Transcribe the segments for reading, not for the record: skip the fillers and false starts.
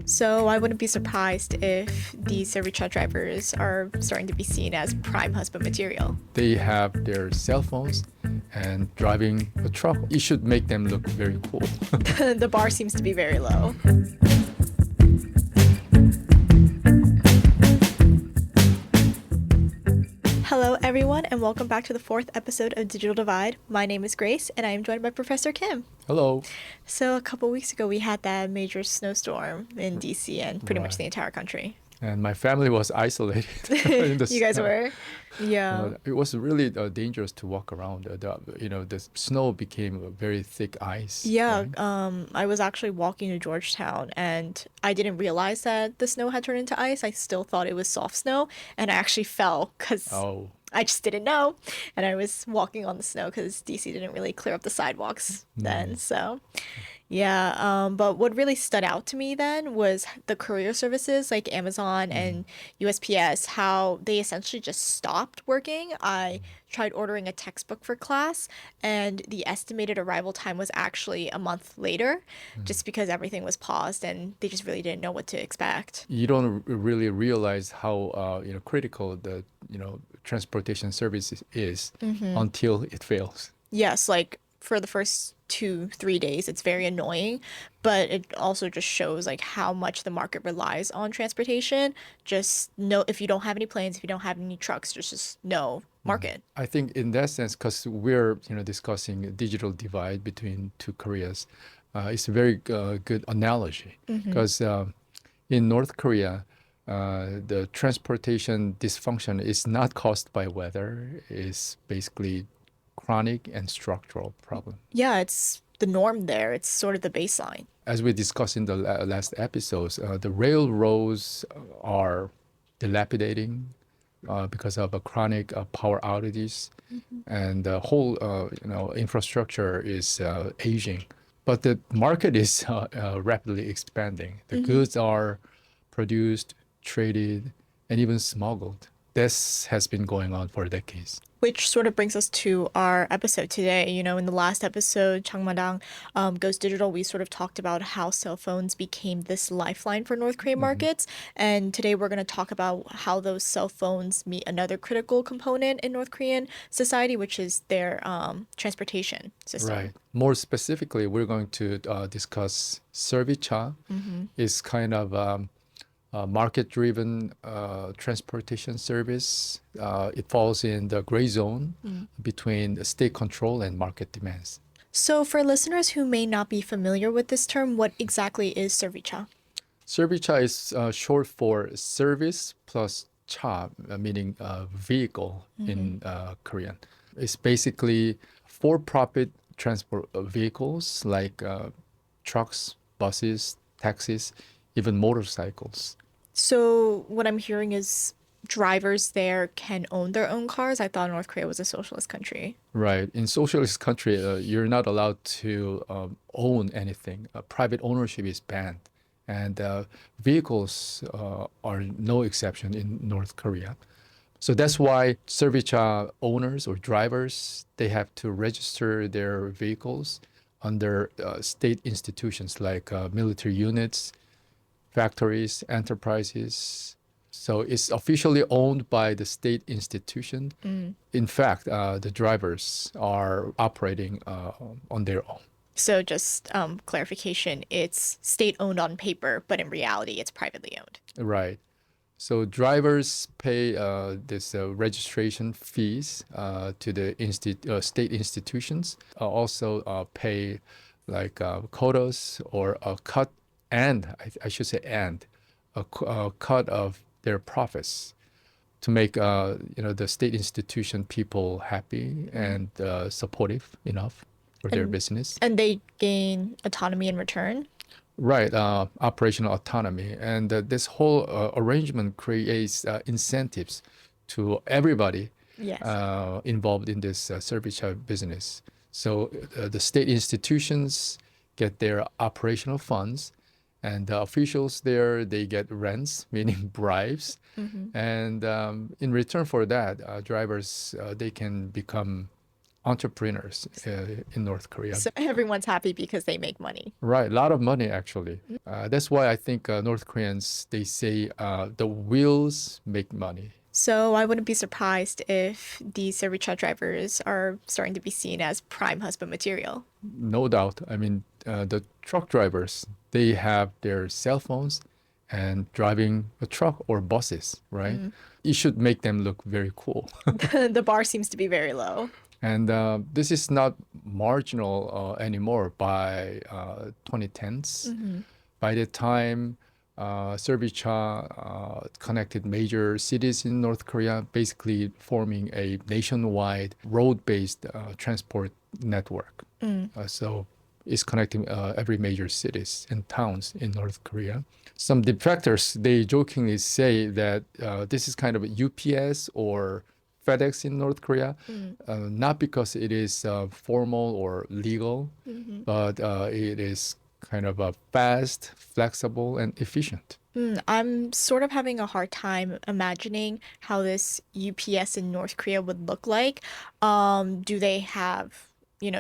So I wouldn't be surprised if these Servicha drivers are starting to be seen as prime husband material. They have their cell phones and driving a truck. It should make them look very cool. The bar seems to be very low. Hello, everyone, and welcome back to the fourth episode of Digital Divide. My name is Grace, and I am joined by Professor Kim. Hello. So a couple weeks ago, we had that major snowstorm in DC and pretty much the entire country. And my family was isolated. In the You guys snow. were? Yeah. It was really dangerous to walk around. The snow became a very thick ice. Yeah, right? I was actually walking to Georgetown and I didn't realize that the snow had turned into ice. I still thought it was soft snow and I actually fell because Oh, I just didn't know. And I was walking on the snow because DC didn't really clear up the sidewalks then. So, yeah, but what really stood out to me then was the courier services like Amazon and USPS, how they essentially just stopped working. I tried ordering a textbook for class, and the estimated arrival time was actually a month later, just because everything was paused and they just really didn't know what to expect. you don't really realize how critical the transportation service is until it fails. Yes, like for the first 2-3 days, it's very annoying, but it also just shows like how much the market relies on transportation. Just know if you don't have any planes, if you don't have any trucks, there's just no market. I think in that sense, because we're discussing a digital divide between two Koreas, it's a very good analogy. Because in North Korea, the transportation dysfunction is not caused by weather; it's basically chronic and structural problem. Yeah, it's the norm there. It's sort of the baseline. As we discussed in the last episodes, the railroads are dilapidating because of chronic power outages, and the whole infrastructure is aging. But the market is rapidly expanding. The goods are produced, traded, and even smuggled. This has been going on for decades. Which sort of brings us to our episode today. You know, in the last episode, jangmadang goes digital. We sort of talked about how cell phones became this lifeline for North Korean markets. And today we're going to talk about how those cell phones meet another critical component in North Korean society, which is their transportation system. Right. More specifically, we're going to discuss Servicha. It's kind of market-driven transportation service. It falls in the gray zone between the state control and market demands. So for listeners who may not be familiar with this term, what exactly is Servicha? Servicha is short for service plus cha, meaning vehicle in Korean. It's basically for-profit transport vehicles like trucks, buses, taxis, even motorcycles. So what I'm hearing is drivers there can own their own cars. I thought North Korea was a socialist country. Right. In socialist country, you're not allowed to own anything. Private ownership is banned. And vehicles are no exception in North Korea. So that's why Servicha owners or drivers, they have to register their vehicles under state institutions like military units, factories, enterprises. So it's officially owned by the state institution. In fact, the drivers are operating on their own. So just clarification, it's state-owned on paper, but in reality, it's privately owned. Right. So drivers pay this registration fees to the state institutions. Also pay like quotas or a cut, and I should say a cut of their profits to make the state institution people happy and supportive enough for their business. And they gain autonomy in return. Right, operational autonomy. And this whole arrangement creates incentives to everybody Yes. involved in this Servicha business. So the state institutions get their operational funds, and the officials there, they get rents, meaning bribes. And in return for that, drivers, they can become entrepreneurs in North Korea. So everyone's happy because they make money. Right, a lot of money actually. That's why I think North Koreans, they say the wheels make money. So I wouldn't be surprised if these Servicha drivers are starting to be seen as prime husband material. No doubt. I mean, the truck drivers, they have their cell phones and driving a truck or buses, right? It should make them look very cool. The bar seems to be very low. And this is not marginal anymore by 2010s. By the time Servicha connected major cities in North Korea, basically forming a nationwide road-based transport network. So it's connecting every major cities and towns in North Korea. Some detractors, they jokingly say that this is kind of a UPS or FedEx in North Korea, not because it is formal or legal, but it is kind of fast, flexible, and efficient. I'm sort of having a hard time imagining how this UPS in North Korea would look like. Do they have,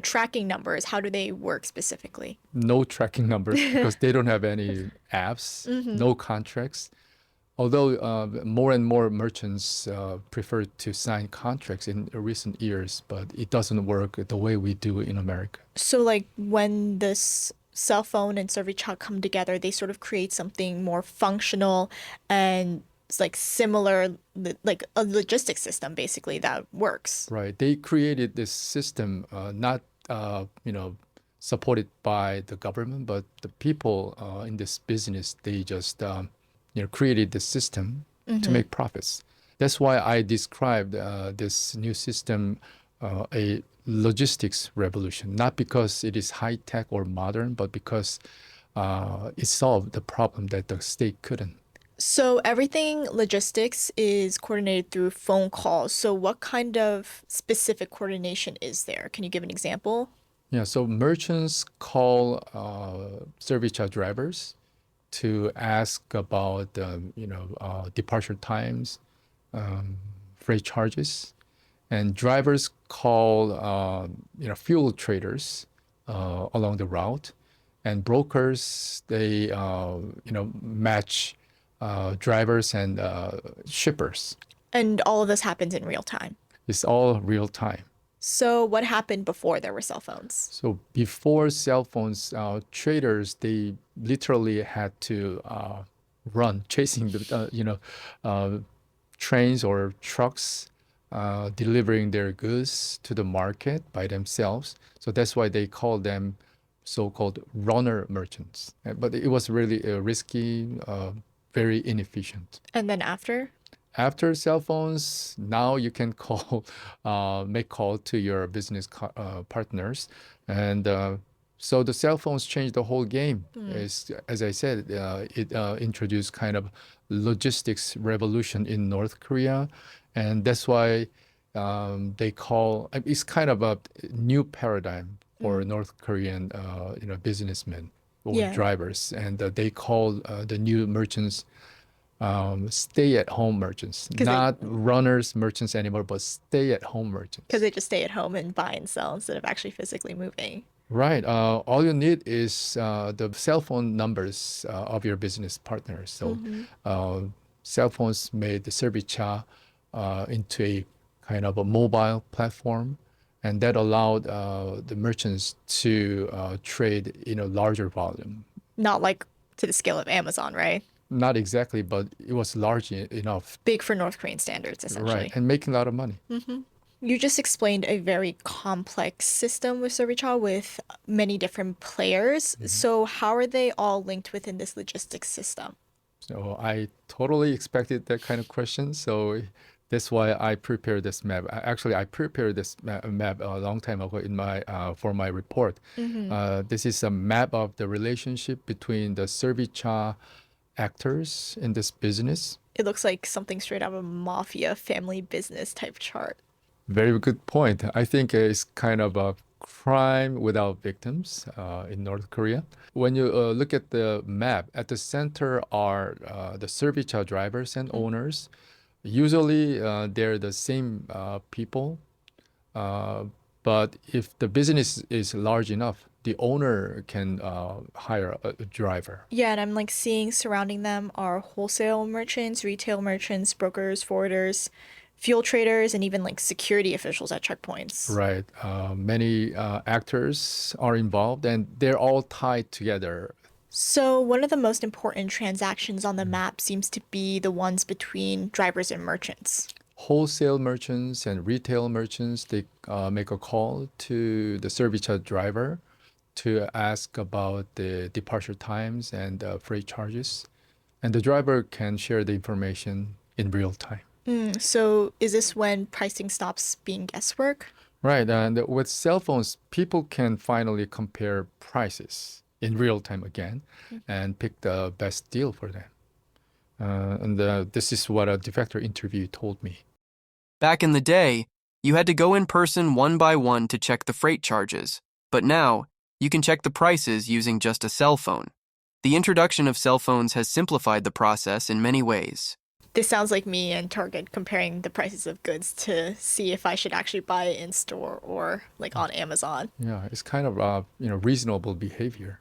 tracking numbers? How do they work specifically? No tracking numbers because they don't have any apps, no contracts. Although more and more merchants prefer to sign contracts in recent years, but it doesn't work the way we do in America. So, like, when this cell phone and Servicha come together, they sort of create something more functional and it's like similar, like a logistics system, basically, that works. Right. They created this system, not supported by the government, but the people in this business. They just created the system to make profits. That's why I described this new system a logistics revolution, not because it is high tech or modern, but because it solved the problem that the state couldn't. So everything logistics is coordinated through phone calls. So what kind of specific coordination is there? Can you give an example? Yeah, so merchants call Servicha drivers to ask about departure times, freight charges, and drivers call fuel traders along the route, and brokers, they match drivers and shippers. And all of this happens in real time. It's all real time. So what happened before there were cell phones? So before cell phones, traders, they literally had to run chasing the trains or trucks delivering their goods to the market by themselves. So that's why they call them so-called runner merchants. But it was really risky, very inefficient. And then after? After cell phones, now you can call, make call to your business partners, and so the cell phones changed the whole game. As I said, it introduced kind of logistics revolution in North Korea, and that's why they call it's kind of a new paradigm for North Korean businessmen or drivers, and they call the new merchants stay-at-home merchants, not runners merchants anymore, but stay-at-home merchants. Because they just stay at home and buy and sell instead of actually physically moving. Right. All you need is the cell phone numbers of your business partners. So cell phones made the Servicha into a kind of a mobile platform, and that allowed the merchants to trade in a larger volume. Not like to the scale of Amazon, right? Not exactly, but it was large enough. Big for North Korean standards, essentially. Right, and making a lot of money. You just explained a very complex system with Servicha with many different players. So how are they all linked within this logistics system? So I totally expected that kind of question. So that's why I prepared this map. Actually, I prepared this map a long time ago in my for my report. This is a map of the relationship between the Servicha actors in this business. It looks like something straight out of a mafia family business type chart. Very good point. I think it's kind of a crime without victims in North Korea. When you look at the map, at the center are the Servicha drivers and owners. Usually they're the same people, But if the business is large enough, the owner can hire a driver. Yeah, and I'm like seeing surrounding them are wholesale merchants, retail merchants, brokers, forwarders, fuel traders, and even like security officials at checkpoints. Right. Many actors are involved and they're all tied together. So, one of the most important transactions on the map seems to be the ones between drivers and merchants. Wholesale merchants and retail merchants, they make a call to the Servicha driver to ask about the departure times and freight charges. And the driver can share the information in real time. So, is this when pricing stops being guesswork? Right. And with cell phones, people can finally compare prices in real time again and pick the best deal for them. This is what a defector interview told me. Back in the day, you had to go in person one by one to check the freight charges, but now you can check the prices using just a cell phone. The introduction of cell phones has simplified the process in many ways. This sounds like me and Target comparing the prices of goods to see if I should actually buy it in store or like on Amazon. Yeah, it's kind of reasonable behavior.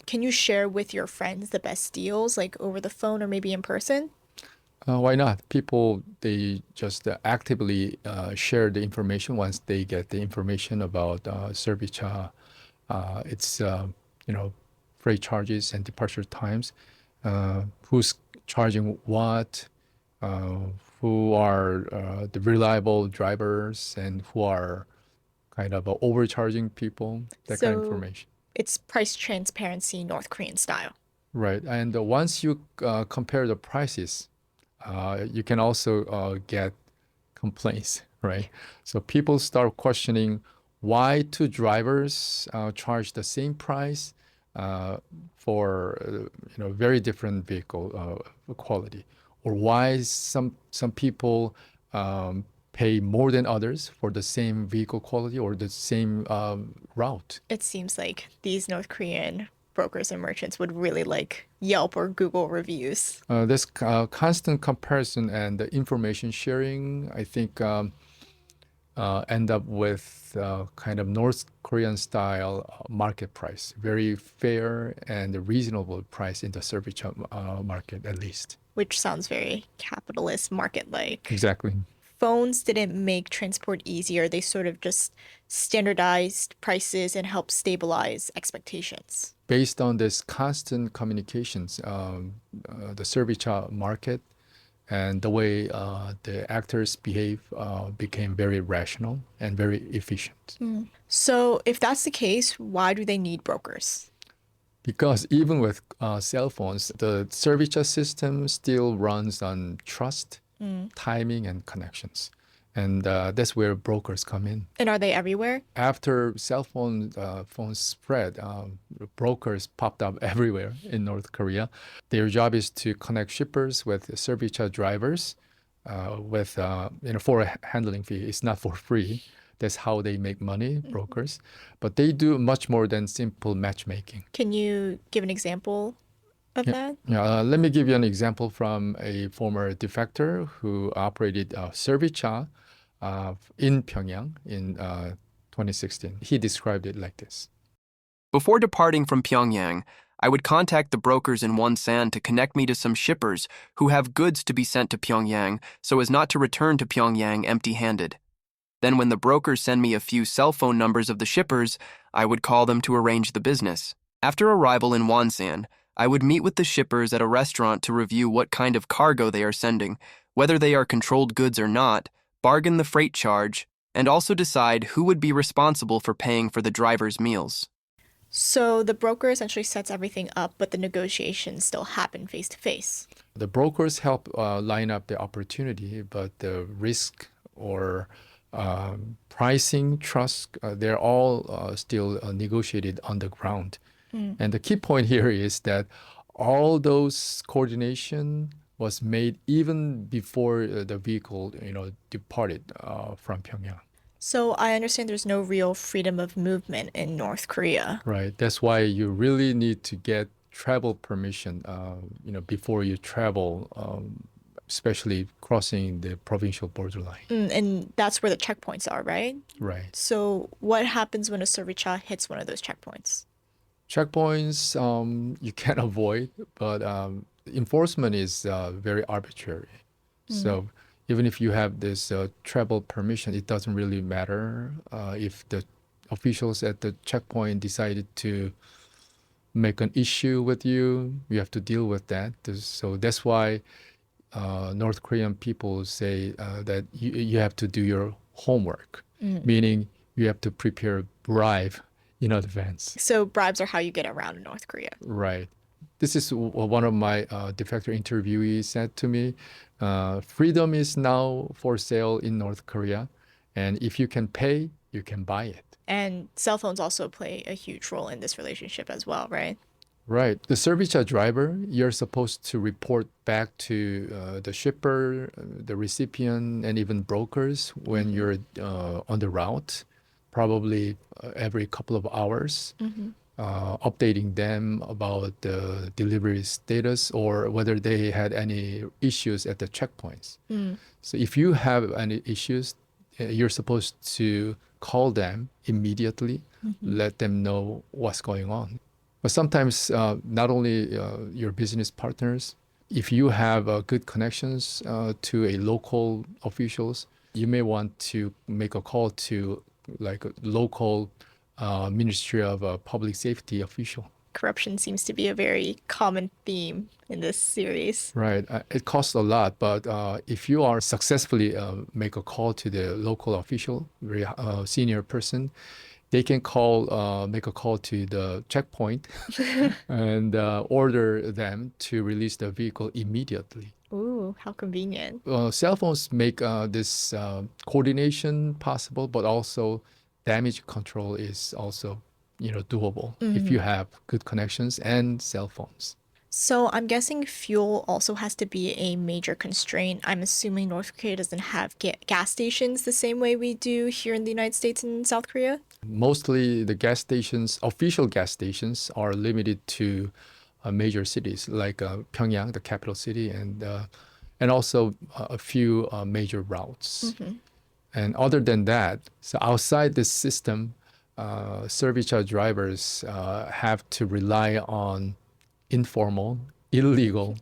Can you share with your friends the best deals, like over the phone or maybe in person? Why not? People, they just actively share the information once they get the information about Servicha, its freight charges and departure times, who's charging what, uh, who are the reliable drivers, and who are kind of overcharging people, that kind of So information. it's price transparency, North Korean style. Right. And once you compare the prices, you can also get complaints, right? So people start questioning why two drivers charge the same price for very different vehicle quality, or why some people pay more than others for the same vehicle quality or the same route. It seems like these North Korean brokers and merchants would really like Yelp or Google reviews. This constant comparison and the information sharing, I think, end up with kind of North Korean style market price, very fair and reasonable price in the Servicha market, at least. Which sounds very capitalist market like. Exactly. Phones didn't make transport easier. They sort of just standardized prices and helped stabilize expectations. Based on this constant communications, the Servicha market and the way the actors behave became very rational and very efficient. So, if that's the case, why do they need brokers? Because even with cell phones, the Servicha system still runs on trust, timing, and connections. And that's where brokers come in. And are they everywhere? After cell phones spread, brokers popped up everywhere in North Korea. Their job is to connect shippers with Servicha drivers for a handling fee. It's not for free. That's how they make money, brokers. But they do much more than simple matchmaking. Can you give an example of that? Let me give you an example from a former defector who operated Servicha in Pyongyang in 2016. He described it like this. Before departing from Pyongyang, I would contact the brokers in Wonsan to connect me to some shippers who have goods to be sent to Pyongyang so as not to return to Pyongyang empty-handed. Then when the brokers send me a few cell phone numbers of the shippers, I would call them to arrange the business. After arrival in Wonsan, I would meet with the shippers at a restaurant to review what kind of cargo they are sending, whether they are controlled goods or not, bargain the freight charge, and also decide who would be responsible for paying for the driver's meals. So the broker essentially sets everything up, but the negotiations still happen face to face. The brokers help line up the opportunity, but the risk or pricing, trust, they're all still negotiated on the ground. And the key point here is that all those coordination was made even before the vehicle, departed from Pyongyang. So I understand there's no real freedom of movement in North Korea. Right. That's why you really need to get travel permission, before you travel especially crossing the provincial borderline. And that's where the checkpoints are, right? Right. So what happens when a servi-cha hits one of those checkpoints? Checkpoints you can avoid, but enforcement is very arbitrary. So even if you have this travel permission, it doesn't really matter if the officials at the checkpoint decided to make an issue with you. You have to deal with that. So that's why North Korean people say that you have to do your homework, meaning you have to prepare bribe in advance. So bribes are how you get around in North Korea. Right. This is one of my defector interviewees said to me. Freedom is now for sale in North Korea, and if you can pay, you can buy it. And cell phones also play a huge role in this relationship as well, right? Right. The Servicha driver, you're supposed to report back to the shipper, the recipient, and even brokers when you're on the route, probably every couple of hours, updating them about the delivery status or whether they had any issues at the checkpoints. So if you have any issues, you're supposed to call them immediately, let them know what's going on. But sometimes not only your business partners, if you have good connections to a local officials, you may want to make a call to like a local Ministry of Public Safety official. Corruption seems to be a very common theme in this series. Right. It costs a lot, but if you are successfully make a call to the local official, very senior person, they can make a call to the checkpoint and order them to release the vehicle immediately. Ooh, how convenient. Cell phones make this coordination possible, but also damage control is also, doable if you have good connections and cell phones. So I'm guessing fuel also has to be a major constraint. I'm assuming North Korea doesn't have gas stations the same way we do here in the United States and South Korea. Mostly the gas stations, official gas stations, are limited to major cities like Pyongyang, the capital city, and also a few major routes. And other than that, so outside this system, Servicha drivers have to rely on informal, illegal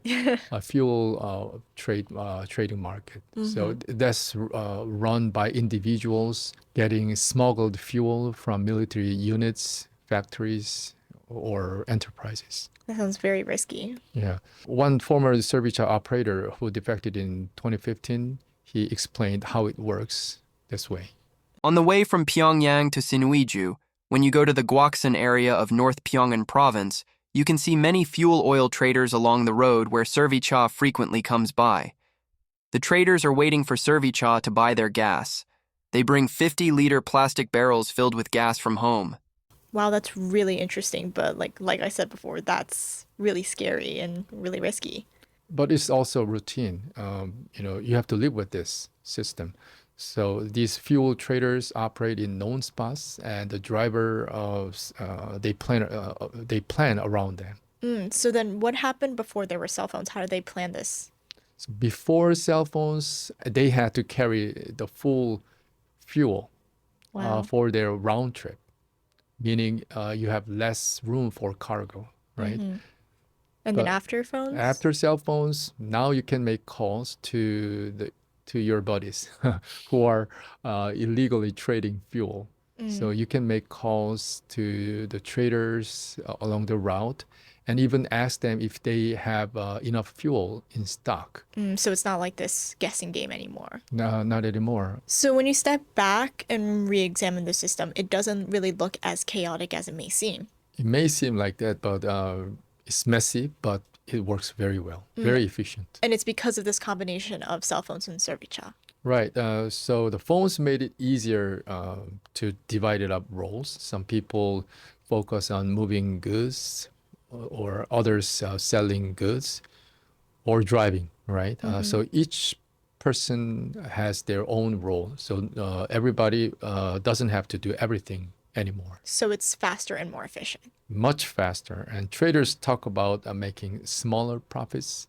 fuel trading market. So that's run by individuals getting smuggled fuel from military units, factories, or enterprises. That sounds very risky. Yeah. One former Servicha operator who defected in 2015, he explained how it works this way. On the way from Pyongyang to Sinuiju, when you go to the Guksan area of North Pyongan province, you can see many fuel oil traders along the road where Servicha frequently comes by. The traders are waiting for Servicha to buy their gas. They bring 50-liter plastic barrels filled with gas from home. Wow, that's really interesting, but like I said before, that's really scary and really risky. But it's also routine. You have to live with this system. So these fuel traders operate in known spots, and the driver they plan around them. So then what happened before there were cell phones? How did they plan this? So before cell phones, they had to carry the full fuel Wow. for their round trip, meaning you have less room for cargo, right? And But then after phones? After cell phones, now you can make calls to your buddies who are illegally trading fuel. So you can make calls to the traders along the route and even ask them if they have enough fuel in stock. So it's not like this guessing game anymore. No, not anymore. So when you step back and re-examine the system, it doesn't really look as chaotic as it may seem. It may seem like that, but it's messy, but it works very well, very efficient. And it's because of this combination of cell phones and Servicha. Right. So the phones made it easier to divide it up roles. Some people focus on moving goods, or others selling goods, or driving. Right. So each person has their own role. So everybody doesn't have to do everything anymore. So it's faster and more efficient. Much faster. And traders talk about making smaller profits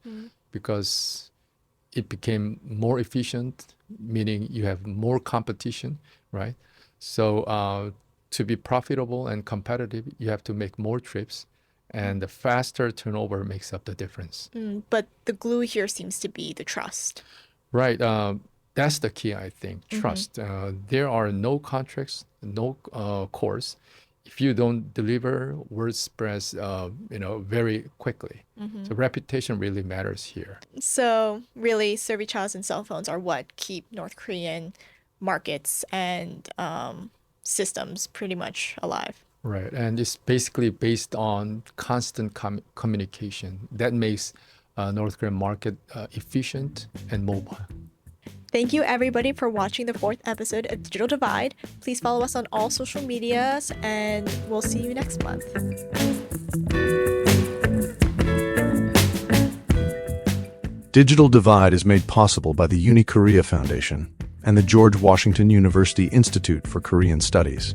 because it became more efficient, meaning you have more competition, right? So to be profitable and competitive, you have to make more trips, and the faster turnover makes up the difference. But the glue here seems to be the trust. Right. That's the key, I think. Trust. There are no contracts, no course. If you don't deliver, word spreads, very quickly. So reputation really matters here. So really, servichas and cell phones are what keep North Korean markets and systems pretty much alive. Right. And it's basically based on constant communication that makes North Korean market efficient and mobile. Thank you everybody for watching the 4th episode of Digital Divide. Please follow us on all social medias and we'll see you next month. Digital Divide is made possible by the Uni Korea Foundation and the George Washington University Institute for Korean Studies.